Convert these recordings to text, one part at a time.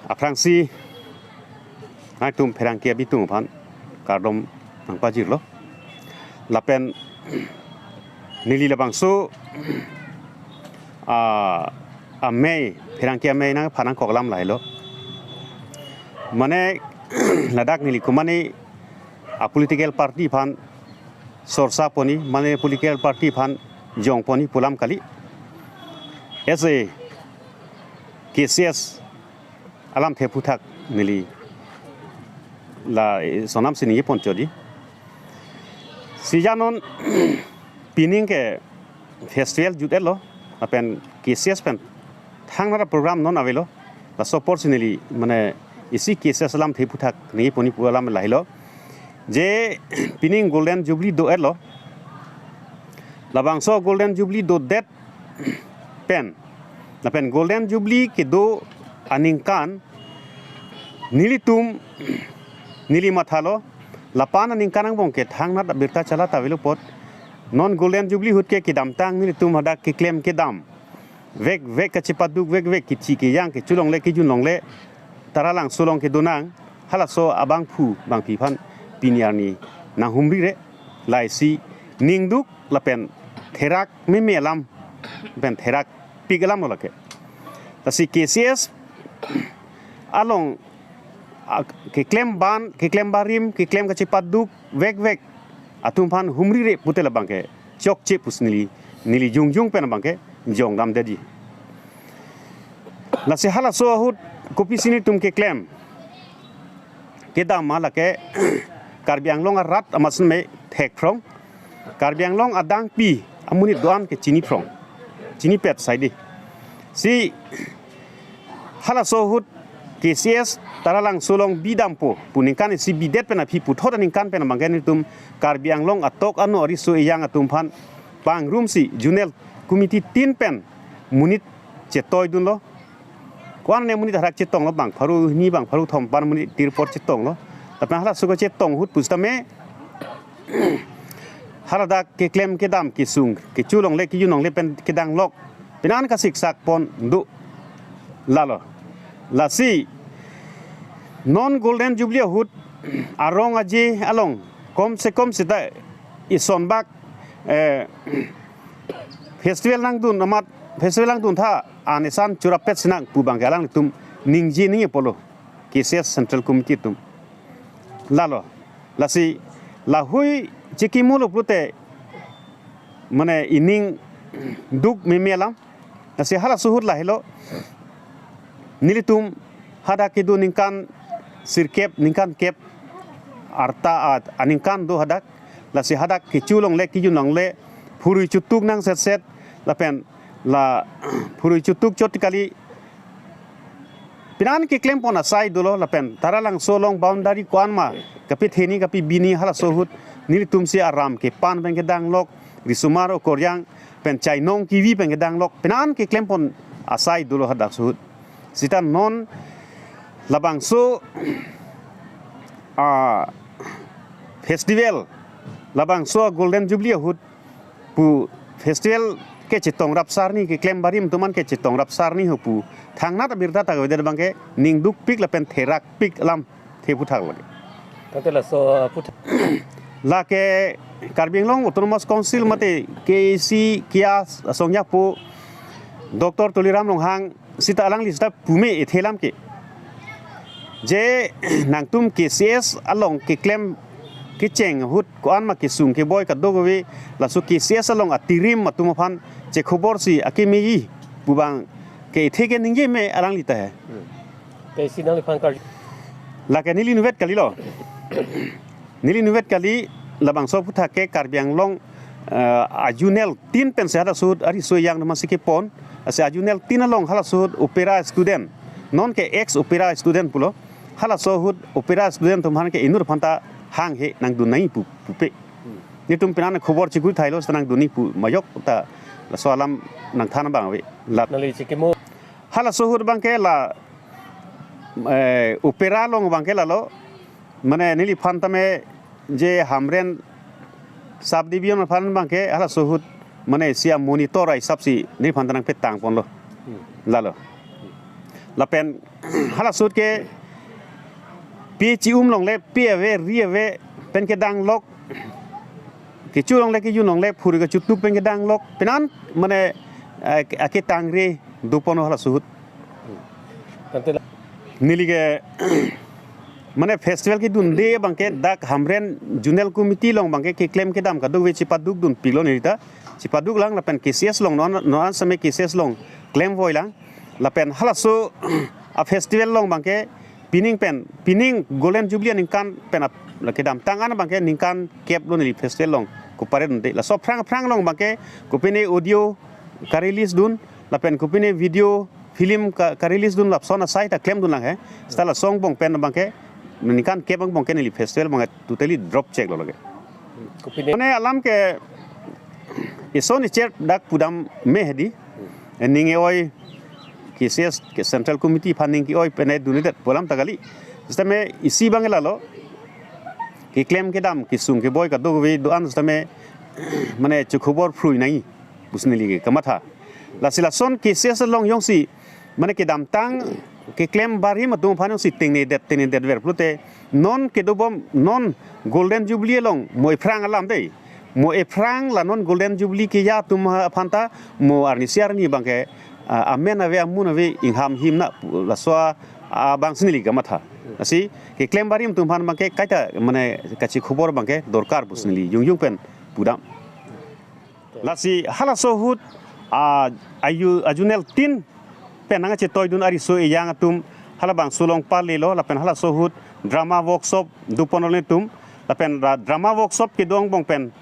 Afrangsi nai tum perang kia bitung pan kardom nang pajir lo lapen nili labangso a Mei perang kia Mei nang panang koklam lai lo mane ladak nili kumani a political party pan sorsa poni mane political party pan jong poni pulam kali ese KCS alam theputhak nili la sonam sini pon chodi sijanon pining ke festival judet lo apen KCS pen thangna program non avelo la opportunity mane isi KCS alam theputhak ni poni pulam lahilo je pining golden jubilee do elo labangso golden jubilee do det pen la pen golden jubilee ke do aningkan nilitum nili mathalo lapan aningkanang bongke thangna birta chala tavilo pot non golden jubilee hutke kidam tang nilitum hada ke claim ke dam vek vek ka chipaduk vek vek ki chi ke yang ke chulong le ki junong le taralang sulong ke donang halaso abang phu bang pi phan piniarni nang humri re laisi ningduk lapen therak me melam ben therak pigalam lake tasi KCS along ke claim ban ke claim barim ke claim ka chipaduk vek vek atum phan humri re putela bangke chok che pusnili nili jung jung pen bangke jong dam dedi la se hala so hut kopi sini tum ke claim ke dam mala ke karbiang long rat amasn me thek from karbiang long adang pi amuni doan ke chini from chini pet saidi si hala so hut KCS taralang sulong bidampo puningkan si bidet pena pi puthot ningkan pena manggen tum karbiang long atok anu ori so yang atum phan pang room si junel committee tin pen munit chetoy dun lo kwan ne munit harak chetong lo bang pharu ni bang pharu thom pan munit tirpor chetong lo tapna hala sugo chetong hut pustame hala da ke claim ke dam ke sung ke chulong le ki junong le pen ke dang lok penan ka siksak pon du lalo lasi non golden jubilee hut arong aji along kom se ta isonbak festival nang dun amat festival nang dun tha anesan churapet sinang pubang galang tum ningji ningi polo KCS central committee tum lalo lasi lahui chikimulo prute mane ining duk memelam lasi hala suhut lahilo nilitum hada kidu ningkan sirkep ningkan kep arta aningkan do hadak lasi hadak kichulong le kijunong le phuri chutuk nang set lapen la phuri chutuk chotikali pinan ke claim pona sai dolo lapen taralang solong boundary kwanma kapi theni kapi bini hala sohut nilitum si aram ke pan beng gedang lok risumaro koryang pen chainong kiwi beng gedang lok pinan ke claim pon asai dolo hadak sohut sita non labangso festival labangso golden jubilee hut pu festival ke chitong rapsarni ke claim barim tuman ke chitong rapsarni hu thangna birta ta gede bangke ningduk pik lapen therak pik lam theputhak lage tantela so put la ke Karbianglong autonomous council mate KC kia songya pu Dr. Tuliram Longhang sita alang lista pume ethelam ke je nangtum KCS along ke claim ke cheng hut ko an ma ke sung ke boy ka dogowe la su KCS along atirim matum phan che khobor si akimi bubang ke thege ninge me alang lita hai ke sinang phan kar la ke nili nuvet kali lo nili nuvet kali labang so putha ke Karbianglong ajunel tin pen se hada sud ari so yang masike pon ase ajunel tinalong hala sohud opera student non ke ex opera student pulo hala sohud opera student tumhan ke inur phanta hang he nang dunai pupe ni tum pinan khobor chigui thailo sanang duni pu mayok ta soalam nang thana bang we la nali chikimo hala sohud bang ke la opera long bang ke la lo mane nili phanta me je hamren sub division phan bang ke hala sohud mane sia monitor ai sabsi ni phantanang pe tang pon lo lalo la pen hala sut ke pi chi long le pi ve ri ve pen ke dang lok ke chu long le ke yu long le phur ke chu tu pen ke dang lok penan mane ake tang re dupono hala sut Nanti lah. nili ke mane festival ki dun de bangke dak hamren junel committee long bangke ke claim ke dam ka du we chipaduk dun pilo nita chipaduk lang la pen KCS long non same KCS long claim voi lang la pen halaso a festival long bangke pining golden jubilee ning kan pen la ke dam tangan bangke ning kan kep lo ni festival long ko pare dun de la so prang long bangke ko pine audio ka release dun la pen ko pine video film ka release dun la sona site a claim dun lang he stala song bong pen bangke nikan ke bang ke ni festival bang totally drop check lo lage Kupini. ne alam ke isoni cher dak pudam mehdi ninge oi KCS ke central committee funding ki oi pene dunit polam tagali sisteme isi bang lalo ki claim ke dam ki sung ke boy ka do we do an sisteme mane chukhobor frui nai busni lige kamatha la silason KCS long yong si mane ke dam tang ke claim bari matung phanong si ting ne det ver plute non ke dobom non golden jubilee long moi frang alam dei mo e frang la non golden jubilee ke ya tum phanta mo arni siar ni bangke amen ave amun ave ingham himna la so bang snili gamatha asi ke claim bari matung phan bangke kaita mane kachi khobor bangke dorkar busnili yung pen pudam lasi hala so hut ajunel tin penanga che toy dun ari so yang tum hala bang sulong palilo la pen hala so hut drama workshop duponole tum la pen drama workshop ke dong bong pen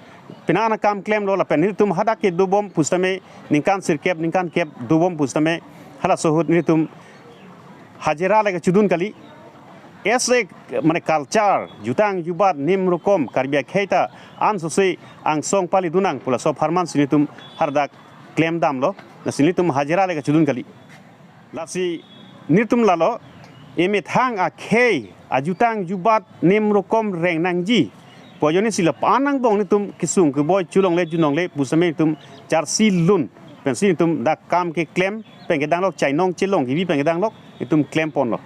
penana kam claim lo la pen ni tum hada ke dubom pustame ningkan sirkep ningkan kep dubom pustame hala so hut ni tum hajira lega chudun kali esek mane culture jutang jubat nim rukom karbia kheita an so se ang song pali dunang pula so farman sinitum hardak claim dam lo na sinitum hajira lega chudun kali lasi nitum lalo eme thang a khei ajutang jubat nim rokom reng nangji pojoni sila panang bong nitum kisung ke boy chulong le junong le busame tum char silun pensi tum da kam ke claim pengedang lok chainong chilong gibi pengedang lok itum claim pon lo